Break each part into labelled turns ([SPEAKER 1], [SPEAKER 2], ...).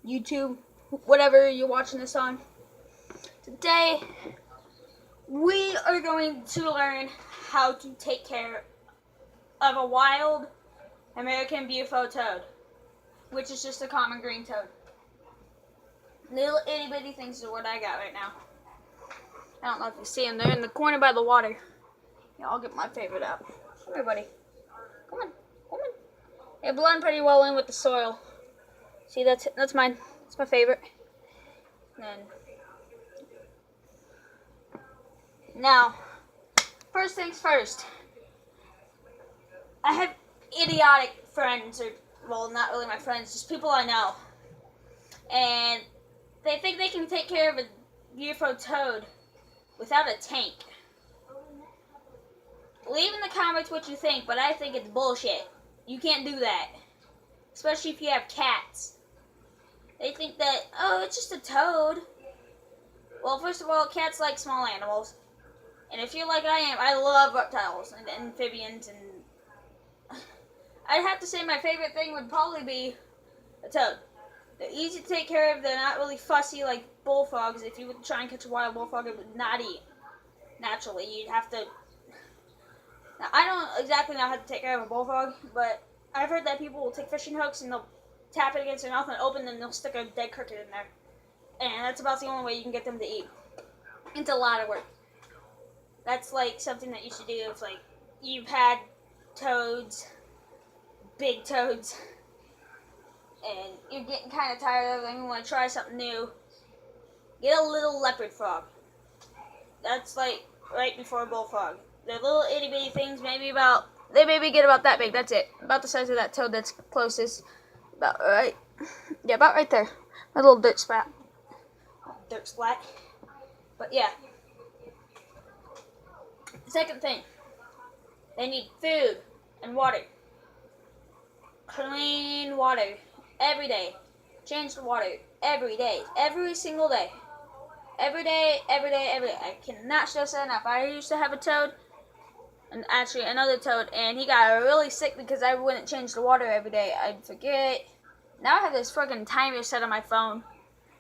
[SPEAKER 1] YouTube, whatever you're watching this on. Today, we are going to learn how to take care of a wild American bufo toad, which is just a common green toad. Little itty bitty things is what I got right now. I don't know if you see them. They're in the corner by the water. Yeah, I'll get my favorite out. Come here, buddy. Come on. Come on. They blend pretty well in with the soil. See, that's mine. That's my favorite. And now, first things first. I have idiotic friends, or, well, not really my friends, just people I know. And they think they can take care of a bufo toad without a tank. Leave in the comments what you think, but I think it's bullshit. You can't do that. Especially if you have cats. They think that, oh, it's just a toad. Well, first of all, cats like small animals. And if you're like I am, I love reptiles and amphibians, and I'd have to say my favorite thing would probably be a toad. They're easy to take care of. They're not really fussy like bullfrogs. If you would try and catch a wild bullfrog, it would not eat. Naturally, you'd have to... Now, I don't exactly know how to take care of a bullfrog, but I've heard that people will take fishing hooks and they'll tap it against their mouth and open, and they'll stick a dead cricket in there. And that's about the only way you can get them to eat. It's a lot of work. That's like something that you should do if like you've had toads, big toads, and you're getting kind of tired of them and you want to try something new. Get a little leopard frog. That's like right before a bullfrog. They're little itty bitty things, they maybe get about that big. That's it. About the size of that toad that's closest. About right there. A little dirt splat. But yeah. Second thing, they need food and water. Clean water every day. Change the water every day, every single day. Every day. I cannot stress that enough. I used to have a toad, and actually another toad, and he got really sick because I wouldn't change the water every day. I'd forget. Now I have this freaking timer set on my phone.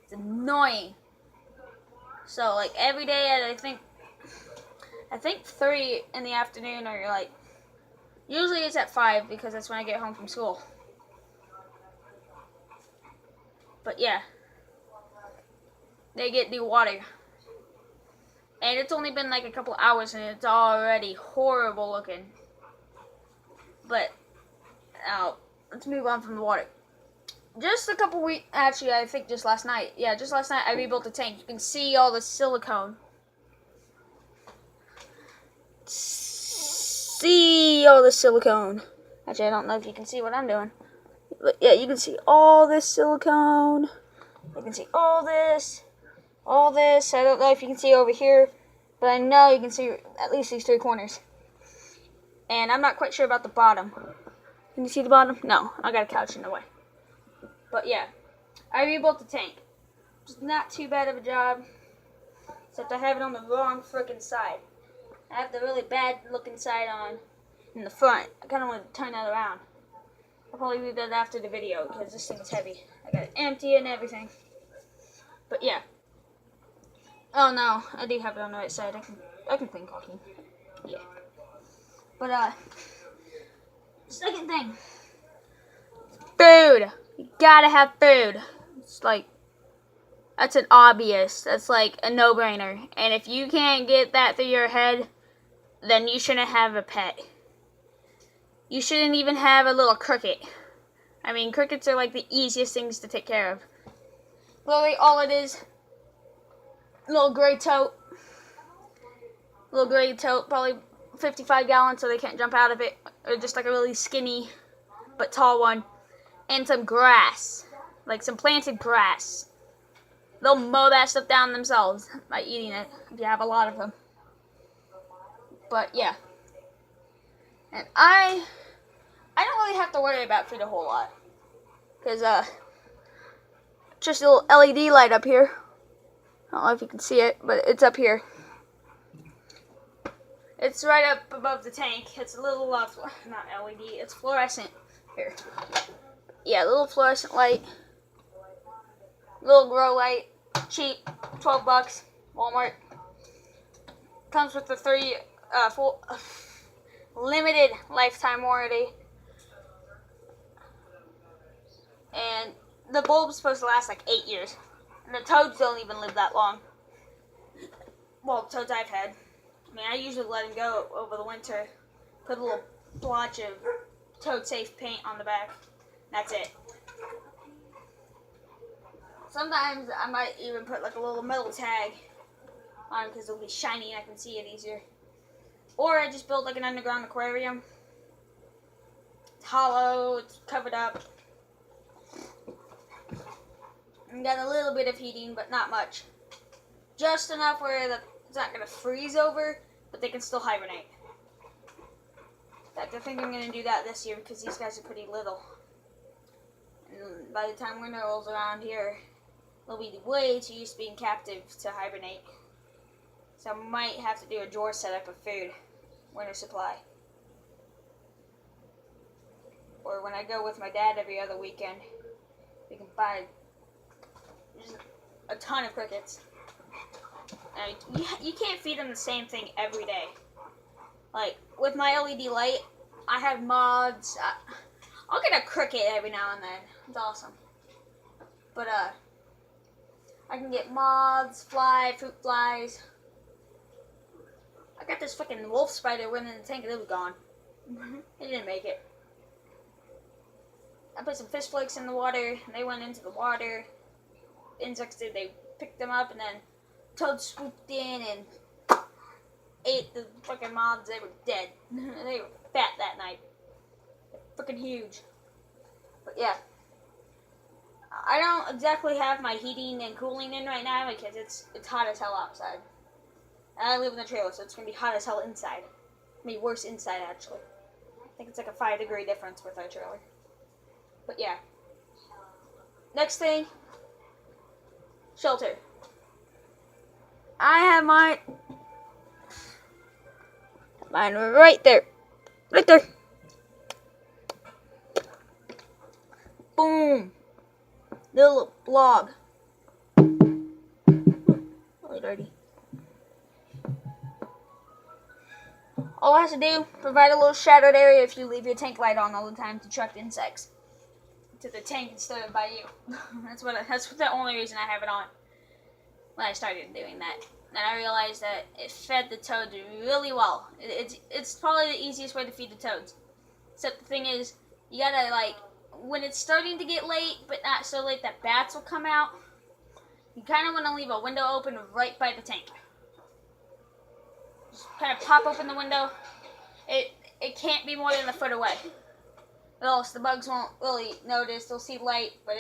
[SPEAKER 1] It's annoying. So like every day at I think 3 in the afternoon, or like, usually it's at 5 because that's when I get home from school. But yeah, they get new water. And it's only been like a couple hours and it's already horrible looking. But now, let's move on from the water. Just a couple weeks, actually I think just last night. Yeah, just last night I rebuilt the tank. You can see all the silicone. See all the silicone. Actually, I don't know if you can see what I'm doing. But yeah, you can see all this silicone. You can see all this. I don't know if you can see over here, but I know you can see at least these 3 corners. And I'm not quite sure about the bottom. Can you see the bottom? No, I got a couch in the way. But yeah, I rebuilt the tank. It's not too bad of a job, except I have it on the wrong freaking side. I have the really bad looking side on in the front. I kind of want to turn that around. I'll probably do that after the video because this thing is heavy. I got it empty and everything. But yeah. Oh no, I do have it on the right side. I can clean caulking. Yeah. But second thing. Food. You gotta have food. It's like, that's an obvious. That's like a no-brainer. And if you can't get that through your head, then you shouldn't have a pet. You shouldn't even have a little cricket. I mean, crickets are like the easiest things to take care of. Literally all it is, little gray tote, probably 55 gallons so they can't jump out of it, or just like a really skinny but tall one, and some grass, like some planted grass. They'll mow that stuff down themselves by eating it if you have a lot of them. But yeah, and I don't really have to worry about food a whole lot, because just a little LED light up here. I don't know if you can see it, but it's up here. It's right up above the tank. It's a little not LED, it's fluorescent. Here. Yeah, a little fluorescent light. Little grow light, cheap, $12, Walmart. Comes with the full limited lifetime warranty. And the bulb's supposed to last like 8 years. And the toads don't even live that long. Well, toads I've had. I mean, I usually let them go over the winter. Put a little blotch of toad-safe paint on the back. That's it. Sometimes I might even put like a little metal tag on because it'll be shiny and I can see it easier. Or I just build like an underground aquarium. It's hollow, it's covered up. And got a little bit of heating, but not much. Just enough where it's not going to freeze over, but they can still hibernate. In fact, I think I'm going to do that this year because these guys are pretty little. And by the time winter rolls around here, they'll be way too used to being captive to hibernate. So I might have to do a drawer setup of food, winter supply. Or when I go with my dad every other weekend, we can buy just a ton of crickets. You can't feed them the same thing every day. Like, with my LED light, I have moths. I'll get a cricket every now and then. It's awesome. But, I can get moths, fruit flies. I got this fucking wolf spider went in the tank and it was gone. It didn't make it. I put some fish flakes in the water, and they went into the water. Insects did, they picked them up, and then toads swooped in and ate the fucking moths. They were dead. They were fat that night. Freaking huge. But yeah. I don't exactly have my heating and cooling in right now because it's hot as hell outside. And I live in a trailer, so it's going to be hot as hell inside. Maybe worse inside, actually. I think it's like a 5-degree difference with our trailer. But yeah. Next thing. Shelter. I have mine right there. Right there. Boom. Little log. Really dirty. All I have to do, provide a little shadowed area if you leave your tank light on all the time to attract insects to the tank instead of by you. That's the only reason I have it on. When I started doing that, and I realized that it fed the toads really well. It's probably the easiest way to feed the toads. Except the thing is, you gotta like when it's starting to get late, but not so late that bats will come out. You kind of want to leave a window open right by the tank. Just kind of pop open the window. It can't be more than a foot away. Or else the bugs won't really notice. They'll see light, but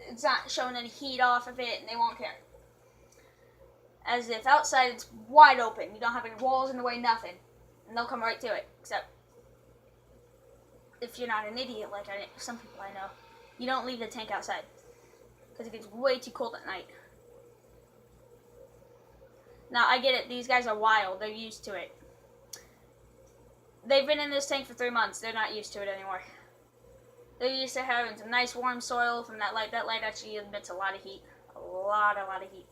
[SPEAKER 1] it's not showing any heat off of it, and they won't care. As if outside it's wide open. You don't have any walls in the way, nothing. And they'll come right to it. Except if you're not an idiot like some people I know, you don't leave the tank outside. Because it gets way too cold at night. Now, I get it. These guys are wild. They're used to it. They've been in this tank for 3 months. They're not used to it anymore. They're used to having some nice warm soil from that light. That light actually emits a lot of heat. A lot of heat.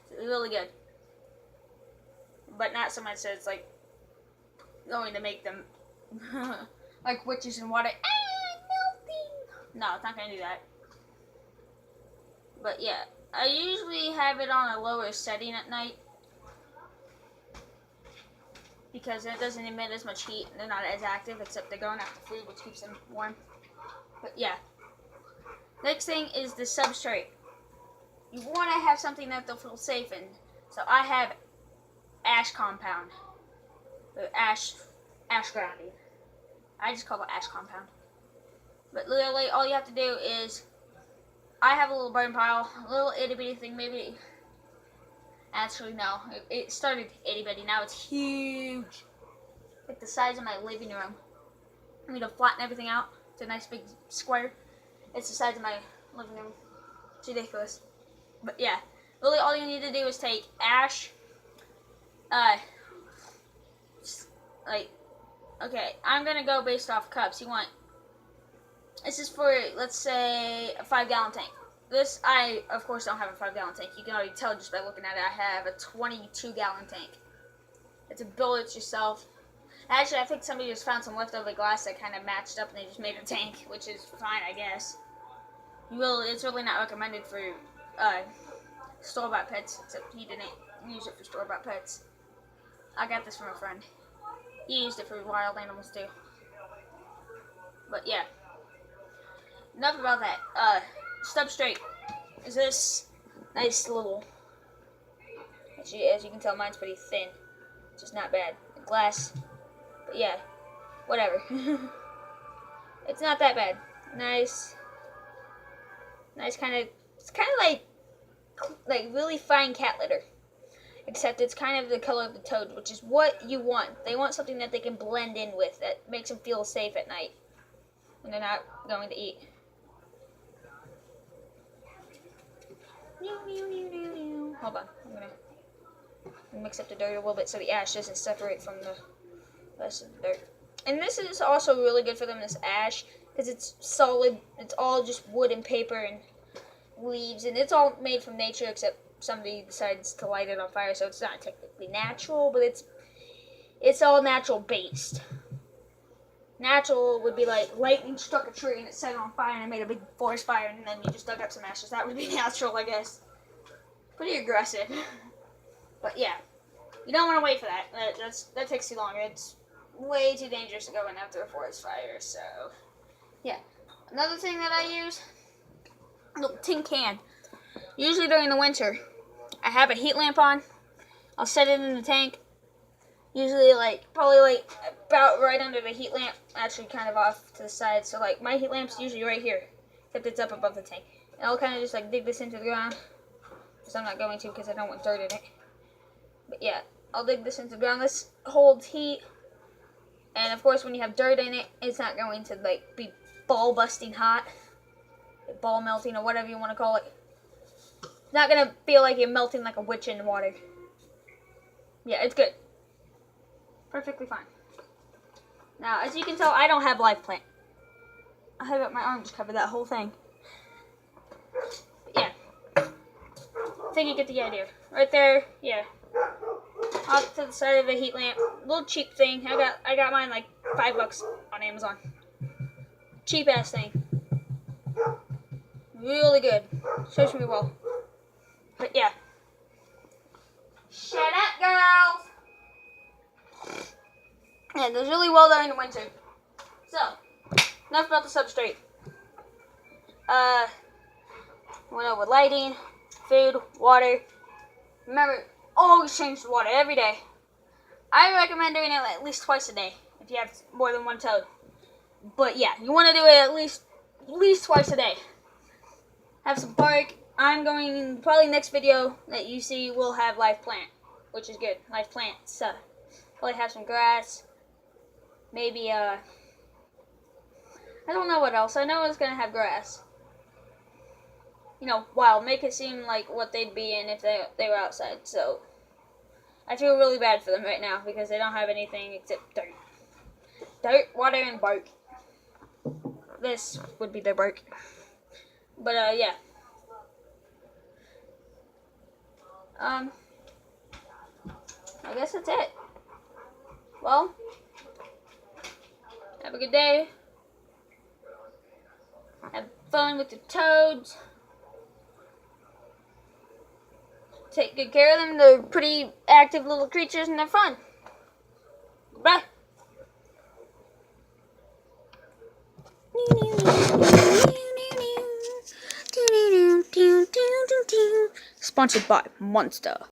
[SPEAKER 1] It's really good. But not so much that it's like going to make them like witches in water. Melting. No, it's not going to do that. But yeah, I usually have it on a lower setting at night. Because it doesn't emit as much heat. They're not as active, except they're going after food, which keeps them warm. But yeah. Next thing is the substrate. You want to have something that they'll feel safe in. So I have ash compound. Ash grounding. I just call it ash compound. But literally all you have to do is, I have a little burn pile, a little itty bitty thing, maybe. Actually, no. It started itty bitty. Now it's huge. Like the size of my living room. I mean to flatten everything out. It's a nice big square. It's the size of my living room. It's ridiculous. But yeah. Really all you need to do is take ash. Okay, I'm going to go based off cups. You want, this is for, let's say, a 5-gallon tank. this, I, of course, don't have a 5-gallon tank. You can already tell just by looking at it. I have a 22-gallon tank. It's a build it yourself. Actually, I think somebody just found some leftover glass that kind of matched up and they just made a tank, which is fine, I guess. It's really not recommended for store-bought pets, except he didn't use it for store-bought pets. I got this from a friend. He used it for wild animals too. But yeah, enough about that. Substrate is this nice little, as you can tell, mine's pretty thin, which is not bad. Glass, but yeah, whatever. It's not that bad. Nice kind of, it's kind of like really fine cat litter. Except it's kind of the color of the toad, which is what you want. They want something that they can blend in with, that makes them feel safe at night when they're not going to eat. Hold on, I'm gonna mix up the dirt a little bit so the ash doesn't separate from the rest of the dirt. And this is also really good for them, this ash, because it's solid. It's all just wood and paper and leaves, and it's all made from nature except somebody decides to light it on fire, so it's not technically natural, but it's all natural based. Natural would be like lightning struck a tree and it set it on fire and it made a big forest fire, and then you just dug up some ashes. That would be natural, I guess. Pretty aggressive. But yeah, you don't want to wait for that. That takes too long. It's way too dangerous to go in after a forest fire. So yeah, another thing that I use, a little tin can. Usually during the winter, I have a heat lamp on. I'll set it in the tank. Usually probably about right under the heat lamp, actually kind of off to the side. So my heat lamp's usually right here, except it's up above the tank. And I'll kind of just dig this into the ground, because I'm not going to because I don't want dirt in it. But yeah, I'll dig this into the ground. This holds heat. And of course when you have dirt in it, it's not going to be ball busting hot, ball melting or whatever you want to call it. It's not going to feel like you're melting like a witch in water. Yeah, it's good. Perfectly fine. Now, as you can tell, I don't have live plant. I have got my arms cover that whole thing. But yeah. I think you get the idea. Right there, yeah. Off to the side of the heat lamp. Little cheap thing. I got mine $5 on Amazon. Cheap ass thing. Really good. Serves me well. But yeah. Shut up, girls! Yeah, it does really well during the winter. So, enough about the substrate. Went over lighting, food, water. Remember, always change the water every day. I recommend doing it at least twice a day if you have more than one toad. But yeah, you want to do it at least twice a day. Have some bark. I'm going, probably next video that you see will have live plant, which is good. Live plants. Probably have some grass. Maybe, I don't know what else. I know it's going to have grass. You know, wild. Make it seem like what they'd be in if they were outside. So, I feel really bad for them right now because they don't have anything except dirt. Dirt, water, and bark. This would be their bark. But, yeah. I guess that's it. Well, have a good day. Have fun with the toads. Take good care of them. They're pretty active little creatures and they're fun. Bye. Sponsored by Monster.